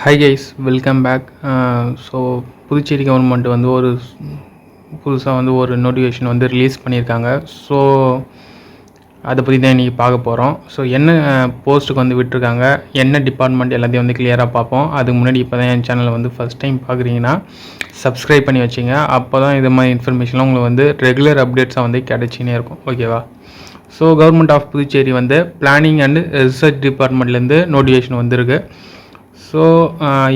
High guys, welcome back. So Puducherry government வந்து புதுசாக வந்து ஒரு நோட்டிஃபிகேஷன் வந்து ரிலீஸ் பண்ணியிருக்காங்க. ஸோ அதை பற்றி தான் இன்றைக்கி பார்க்க போகிறோம். ஸோ என்ன போஸ்ட்டுக்கு வந்து விட்டுருக்காங்க, என்ன டிபார்ட்மெண்ட் எல்லாத்தையும் வந்து கிளியராக பார்ப்போம். அதுக்கு முன்னாடி இப்போ தான் என் சேனலை வந்து ஃபஸ்ட் டைம் பார்க்குறீங்கன்னா சப்ஸ்கிரைப் பண்ணி வச்சுங்க. அப்போ தான் இது மாதிரி இன்ஃபர்மேஷன்லாம் உங்களுக்கு வந்து ரெகுலர் அப்டேட்ஸாக வந்து கிடச்சினே இருக்கும். ஓகேவா? ஸோ கவர்மெண்ட் ஆஃப் புதுச்சேரி வந்து பிளானிங் அண்ட் ரிசர்ச் டிபார்ட்மெண்ட்லேருந்து நோட்டிஃபிகேஷன் வந்திருக்கு. ஸோ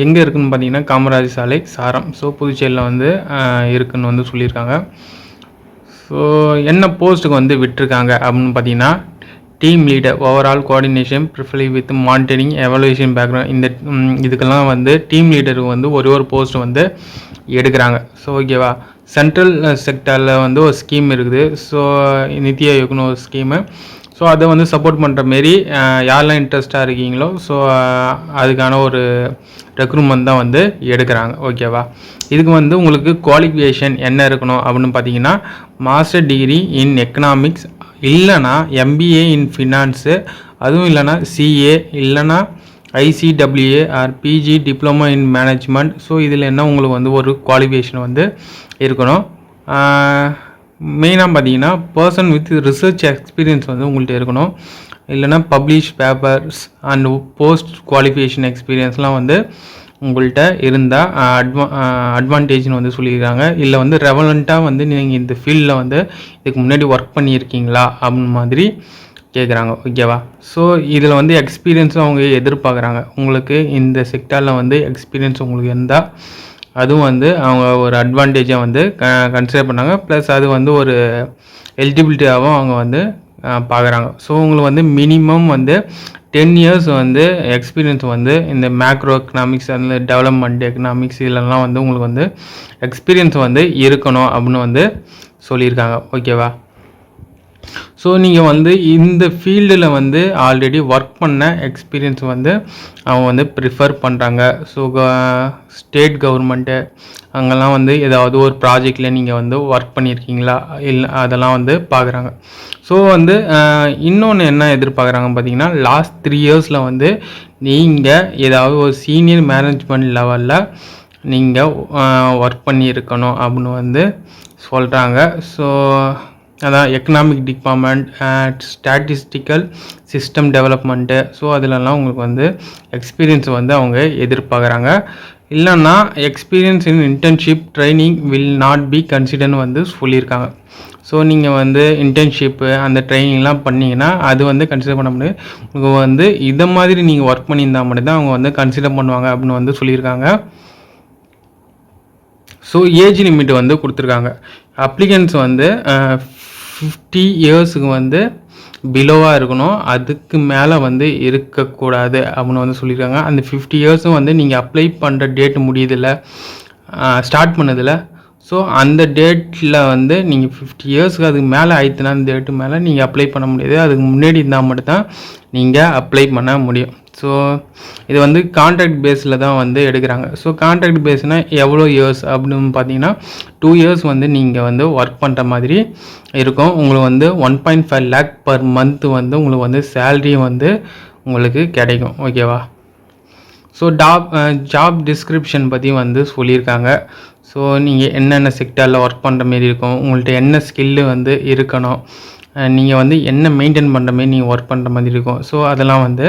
எங்கே இருக்குதுன்னு பார்த்தீங்கன்னா காமராஜ் சாலை, சாரம். ஸோ புதுச்சேரியில் வந்து இருக்குதுன்னு வந்து சொல்லியிருக்காங்க. ஸோ என்ன போஸ்ட்டுக்கு வந்து விட்டுருக்காங்க அப்படின்னு பார்த்தீங்கன்னா, team leader, overall coordination preferably with monitoring evaluation background. இதுக்கெல்லாம் வந்து டீம் லீடருக்கு வந்து ஒரு போஸ்ட் வந்து எடுக்கிறாங்க. ஸோ ஓகேவா? சென்ட்ரல் செக்டரில் வந்து ஒரு ஸ்கீம் இருக்குது. ஸோ நித்தி ஆயோக்னு ஒரு ஸ்கீமு. ஸோ அதை வந்து சப்போர்ட் பண்ணுற மாரி யாரெல்லாம் இன்ட்ரெஸ்ட்டாக இருக்கீங்களோ ஸோ அதுக்கான ஒரு ரெக்ரூட்மெண்ட் தான் வந்து எடுக்கிறாங்க. ஓகேவா? இதுக்கு வந்து உங்களுக்கு குவாலிஃபிகேஷன் என்ன இருக்கணும் அப்படின்னு பார்த்தீங்கன்னா, மாஸ்டர் டிகிரி இன் எக்கனாமிக்ஸ், இல்லைனா எம்பிஏ இன் ஃபினான்ஸு, அதுவும் இல்லைனா சிஏ, இல்லைனா ICWA or PG diploma in management. So இதில் என்ன உங்களுக்கு வந்து ஒரு குவாலிஃபிகேஷன் வந்து இருக்கணும். மெயினாக பார்த்தீங்கன்னா பர்சன் வித் ரிசர்ச் எக்ஸ்பீரியன்ஸ் வந்து உங்கள்கிட்ட இருக்கணும். இல்லைனா publish papers and post qualification எக்ஸ்பீரியன்ஸ்லாம் வந்து உங்கள்கிட்ட இருந்தால் அட்வான்டேஜ்னு வந்து சொல்லியிருக்காங்க. இல்லை வந்து ரெவலண்ட்டாக வந்து நீங்கள் இந்த ஃபீல்டில் வந்து இதுக்கு முன்னாடி ஒர்க் பண்ணியிருக்கீங்களா அப்படின்னு மாதிரி கேட்குறாங்க. ஓகேவா? ஸோ இதில் வந்து எக்ஸ்பீரியன்ஸும் அவங்க எதிர்பார்க்குறாங்க. உங்களுக்கு இந்த செக்டாரில் வந்து எக்ஸ்பீரியன்ஸ் உங்களுக்கு இருந்தால் அதுவும் வந்து அவங்க ஒரு அட்வான்டேஜாக வந்து கன்சிடர் பண்ணாங்க. ப்ளஸ் அது வந்து ஒரு எலிஜிபிலிட்டியாகவும் அவங்க வந்து பார்க்குறாங்க. ஸோ உங்களுக்கு வந்து மினிமம் வந்து 10 இயர்ஸ் வந்து எக்ஸ்பீரியன்ஸ் வந்து இந்த மேக்ரோ எக்கனாமிக்ஸ், அந்த டெவலப்மெண்ட் எக்கனாமிக்ஸ் இதெல்லாம் வந்து உங்களுக்கு வந்து எக்ஸ்பீரியன்ஸ் வந்து இருக்கணும் அப்படின்னு வந்து சொல்லியிருக்காங்க. ஓகேவா? ஸோ நீங்கள் வந்து இந்த ஃபீல்டில் வந்து ஆல்ரெடி ஒர்க் பண்ண எக்ஸ்பீரியன்ஸ் வந்து அவங்க வந்து ப்ரிஃபர் பண்ணுறாங்க. ஸோ ஸ்டேட் கவர்மெண்ட்டு அங்கெல்லாம் வந்து ஏதாவது ஒரு ப்ராஜெக்டில் நீங்கள் வந்து ஒர்க் பண்ணியிருக்கீங்களா இல்லை அதெல்லாம் வந்து பார்க்குறாங்க. ஸோ வந்து இன்னொன்று என்ன எதிர்பார்க்குறாங்கன்னு பார்த்தீங்கன்னா, லாஸ்ட் 3 இயர்ஸில் வந்து நீங்கள் ஏதாவது ஒரு சீனியர் மேனேஜ்மெண்ட் லெவலில் நீங்கள் ஒர்க் பண்ணியிருக்கணும் அப்படின்னு வந்து சொல்கிறாங்க. ஸோ அதான் economic department, statistical system development. So அதிலெல்லாம் உங்களுக்கு வந்து எக்ஸ்பீரியன்ஸ் வந்து அவங்க எதிர்பார்க்குறாங்க. இல்லைன்னா experience in internship training will not be கன்சிடர்னு வந்து சொல்லியிருக்காங்க. ஸோ நீங்கள் வந்து இன்டர்ன்ஷிப்பு அந்த ட்ரைனிங்லாம் பண்ணிங்கன்னா அது வந்து கன்சிடர் பண்ண முடியாது. உங்களுக்கு வந்து இதை மாதிரி நீங்கள் ஒர்க் பண்ணியிருந்தால் மட்டும்தான் அவங்க வந்து கன்சிடர் பண்ணுவாங்க அப்படின்னு வந்து சொல்லியிருக்காங்க. ஸோ ஏஜ் லிமிட் வந்து கொடுத்துருக்காங்க. அப்ளிகன்ஸ் வந்து 50 இயர்ஸுக்கு வந்து பிலோவாக இருக்கணும், அதுக்கு மேலே வந்து இருக்கக்கூடாது அப்படின்னு வந்து சொல்லியிருக்காங்க. அந்த 50 இயர்ஸும் வந்து நீங்கள் அப்ளை பண்ணுற டேட் முடியுதில்ல, ஸ்டார்ட் பண்ணதில்ல. ஸோ அந்த டேட்டில் வந்து நீங்கள் 50 இயர்ஸுக்கு அதுக்கு மேலே ஆயிடுச்சுன்னா அந்த டேட்டு மேலே நீங்கள் அப்ளை பண்ண முடியாது. அதுக்கு முன்னாடி இருந்தால் மட்டும்தான் நீங்கள் அப்ளை பண்ண முடியும். ஸோ இது வந்து கான்ட்ராக்ட் பேஸில் தான் வந்து எடுக்கிறாங்க. ஸோ கான்ட்ராக்ட் பேஸ்னால் எவ்வளோ இயர்ஸ் அப்படின்னு பார்த்தீங்கன்னா 2 இயர்ஸ் வந்து நீங்கள் வந்து ஒர்க் பண்ணுற மாதிரி இருக்கும். உங்களுக்கு வந்து 1.5 lakh per month வந்து உங்களுக்கு வந்து சேல்ரி வந்து உங்களுக்கு கிடைக்கும். ஓகேவா? ஸோ ஜாப் டிஸ்கிரிப்ஷன் பற்றி வந்து சொல்லியிருக்காங்க. ஸோ நீங்கள் என்னென்ன செக்டரில் ஒர்க் பண்ணுற மாரி இருக்கும், உங்கள்கிட்ட என்ன ஸ்கில்லு வந்து இருக்கணும், நீங்கள் வந்து என்ன மெயின்டைன் பண்ணுற மாரி நீங்கள் ஒர்க் பண்ணுற மாதிரி இருக்கும். ஸோ அதெல்லாம் வந்து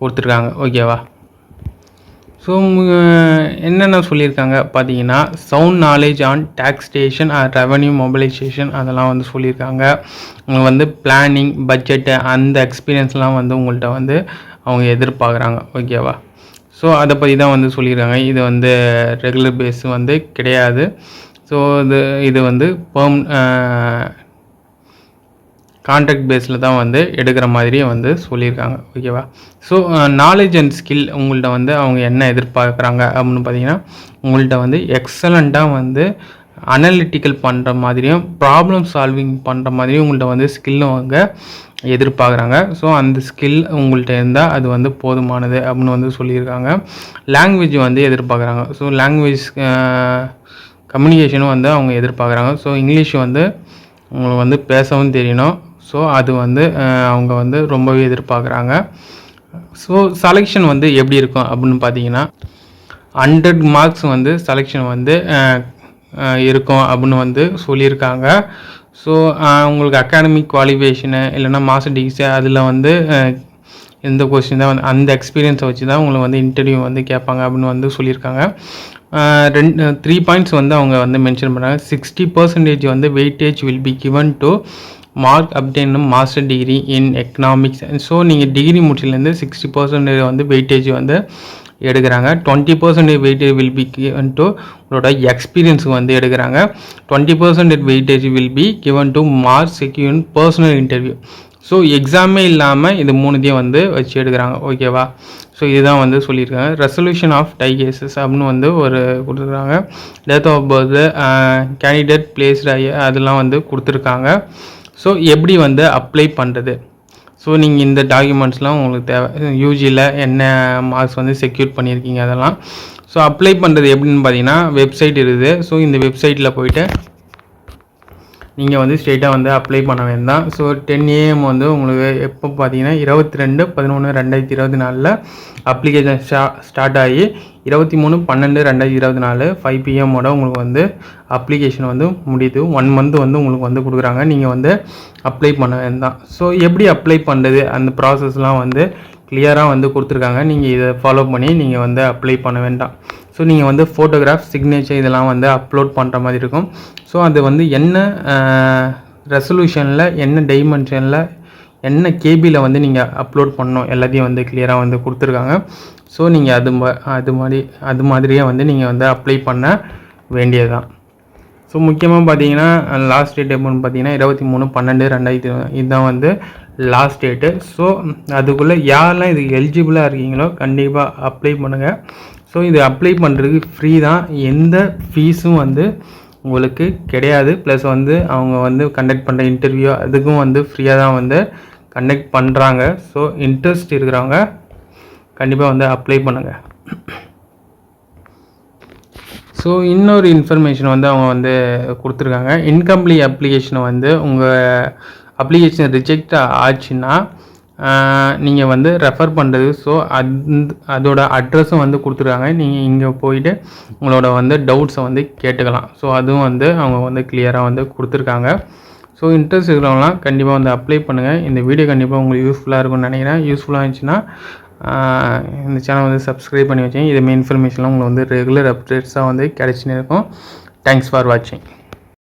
கொடுத்துருக்காங்க. ஓகேவா? ஸோ என்னென்ன சொல்லியிருக்காங்க பார்த்தீங்கன்னா, sound knowledge on taxation or revenue mobilisation அதெல்லாம் வந்து சொல்லியிருக்காங்க. உங்களுக்கு வந்து பிளானிங், பட்ஜெட்டு அந்த எக்ஸ்பீரியன்ஸ்லாம் வந்து உங்கள்கிட்ட வந்து அவங்க எதிர்பார்க்குறாங்க. ஓகேவா? ஸோ அதை பற்றி தான் வந்து சொல்லியிருக்காங்க. இது வந்து ரெகுலர் பேஸ் வந்து கிடையாது. ஸோ இது வந்து கான்ட்ராக்ட் பேஸில் தான் வந்து எடுக்கிற மாதிரியே வந்து சொல்லியிருக்காங்க. ஓகேவா? ஸோ நாலேஜ் அண்ட் ஸ்கில் உங்கள்கிட்ட வந்து அவங்க என்ன எதிர்பார்க்குறாங்க அப்படின்னு பார்த்தீங்கன்னா, உங்கள்கிட்ட வந்து எக்ஸலண்ட்டாக வந்து அனலிட்டிக்கல் பண்ணுற மாதிரியும் ப்ராப்ளம் சால்விங் பண்ணுற மாதிரியும் உங்கள்கிட்ட வந்து ஸ்கில்லும் அவங்க எதிர்பார்க்குறாங்க. ஸோ அந்த ஸ்கில் உங்கள்கிட்ட இருந்தால் அது வந்து போதுமானது அப்படின்னு வந்து சொல்லியிருக்காங்க. லாங்குவேஜ் வந்து எதிர்பார்க்குறாங்க. ஸோ லாங்குவேஜ் கம்யூனிகேஷனும் வந்து அவங்க எதிர்பார்க்குறாங்க. ஸோ இங்கிலீஷ் வந்து உங்களுக்கு வந்து பேசவும் தெரியணும். ஸோ அது வந்து அவங்க வந்து ரொம்பவே எதிர்பார்க்குறாங்க. ஸோ செலெக்ஷன் வந்து எப்படி இருக்கும் அப்படின்னு பார்த்தீங்கன்னா, 100 மார்க்ஸ் வந்து செலெக்ஷன் வந்து இருக்கும் அப்படின்னு வந்து சொல்லியிருக்காங்க. ஸோ உங்களுக்கு அகாடமிக் குவாலிஃபிகேஷனு இல்லைனா மாஸ்டர் டிகிரி அதில் வந்து இந்த கொஸ்டின் தான் வந்து அந்த எக்ஸ்பீரியன்ஸை வச்சு தான் உங்களுக்கு வந்து இன்டர்வியூ வந்து கேட்பாங்க அப்படின்னு வந்து சொல்லியிருக்காங்க. 3 பாயிண்ட்ஸ் வந்து அவங்க வந்து மென்ஷன் பண்ணாங்க. 60% வந்து weightage will be given to mark obtain master degree in economics. So நீங்கள் டிகிரி முடிச்சிலேருந்து 60% வந்து வெயிட்டேஜ் வந்து எடுக்கிறாங்க. 20% weightage will be given to உங்களோட எக்ஸ்பீரியன்ஸுக்கு வந்து எடுக்கிறாங்க. 20% weightage will be given to mark secure personal interview. So எக்ஸாமே இல்லாமல் இது 3த்தையும் வந்து வச்சு எடுக்கிறாங்க. ஓகேவா? ஸோ இதுதான் வந்து சொல்லியிருக்காங்க. ரெசல்யூஷன் ஆஃப் டை கேசஸ் அப்படின்னு வந்து ஒரு கொடுத்துருக்காங்க. Date of birth, candidate placed அதெல்லாம் வந்து கொடுத்துருக்காங்க. ஸோ எப்படி வந்து அப்ளை பண்ணுறது? ஸோ நீங்கள் இந்த டாக்குமெண்ட்ஸ்லாம் உங்களுக்கு தேவை. யூஜியில் என்ன மார்க்ஸ் வந்து செக்யூர் பண்ணியிருக்கீங்க அதெல்லாம். ஸோ அப்ளை பண்ணுறது எப்படின்னு பார்த்தீங்கன்னா வெப்சைட் இருக்குது. ஸோ இந்த வெப்சைட்டில் போய்ட்டு நீங்கள் வந்து ஸ்ட்ரெயிட்டாக வந்து அப்ளை பண்ண வேண்டாம். ஸோ 10 AM வந்து உங்களுக்கு எப்போ பார்த்தீங்கன்னா 22/11/2024 அப்ளிகேஷன் ஸ்டார்ட் ஆகி 23/12/2024 5 PM உங்களுக்கு வந்து அப்ளிகேஷன் வந்து முடியுது. 1 மந்த் வந்து உங்களுக்கு வந்து கொடுக்குறாங்க. நீங்கள் வந்து அப்ளை பண்ண வேண்டாம். ஸோ எப்படி அப்ளை பண்ணுறது அந்த ப்ராசஸ்லாம் வந்து கிளியராக வந்து கொடுத்துருக்காங்க. நீங்கள் இதை ஃபாலோ பண்ணி நீங்கள் வந்து அப்ளை பண்ண வேண்டாம். ஸோ நீங்கள் வந்து ஃபோட்டோகிராஃப், சிக்னேச்சர் இதெல்லாம் வந்து அப்லோட் பண்ணுற மாதிரி இருக்கும். ஸோ அது வந்து என்ன ரெசல்யூஷனில், என்ன டைமென்ஷனில், என்ன கேபியில் வந்து நீங்கள் அப்லோட் பண்ணணும் எல்லாத்தையும் வந்து கிளியராக வந்து கொடுத்துருக்காங்க. ஸோ நீங்கள் அது மாதிரியே வந்து நீங்கள் வந்து அப்ளை பண்ண வேண்டியது தான். ஸோ முக்கியமாக பார்த்தீங்கன்னா லாஸ்ட் டேட் எப்போன்னு பார்த்தீங்கன்னா 23/12/2020 இதுதான் வந்து லாஸ்ட் டேட்டு. ஸோ அதுக்குள்ளே யாரெல்லாம் இது எலிஜிபிளாக இருக்கீங்களோ கண்டிப்பாக அப்ளை பண்ணுங்கள். ஸோ இது அப்ளை பண்ணுறதுக்கு ஃப்ரீ தான். எந்த ஃபீஸும் வந்து உங்களுக்கு கிடையாது. ப்ளஸ் வந்து அவங்க வந்து கண்டக்ட் பண்ணுற இன்டர்வியூ அதுக்கும் வந்து ஃப்ரீயாக தான் வந்து கண்டக்ட் பண்ணுறாங்க. ஸோ இன்ட்ரெஸ்ட் இருக்கிறவங்க கண்டிப்பாக வந்து அப்ளை பண்ணுங்கள். ஸோ இன்னொரு இன்ஃபர்மேஷன் வந்து அவங்க வந்து கொடுத்துருக்காங்க. இன்கம்ப்ளீட் அப்ளிகேஷனை வந்து உங்கள் அப்ளிகேஷன் ரிஜெக்ட் ஆச்சுன்னா நீங்கள் வந்து ரெஃபர் பண்ணுறது. ஸோ அதோட அட்ரஸும் வந்து கொடுத்துருக்காங்க. நீங்கள் இங்கே போயிட்டு உங்களோட வந்து டவுட்ஸை வந்து கேட்டுக்கலாம். ஸோ அதுவும் வந்து அவங்க வந்து கிளியராக வந்து கொடுத்துருக்காங்க. ஸோ இன்ட்ரெஸ்ட் இருக்கிறவங்களாம் கண்டிப்பாக வந்து அப்ளை பண்ணுங்கள். இந்த வீடியோ கண்டிப்பாக உங்களுக்கு யூஸ்ஃபுல்லாக இருக்கும்னு நினைக்கிறேன். யூஸ்ஃபுல்லாக இருந்துச்சுன்னா இந்த சேனல் வந்து சப்ஸ்கிரைப் பண்ணி வச்சேன். இதுமாதிரி இன்ஃபர்மேஷன்லாம் உங்களுக்கு வந்து ரெகுலர் அப்டேட்ஸாக வந்து கிடைச்சின்னு இருக்கும். தேங்க்ஸ் ஃபார் வாட்சிங்.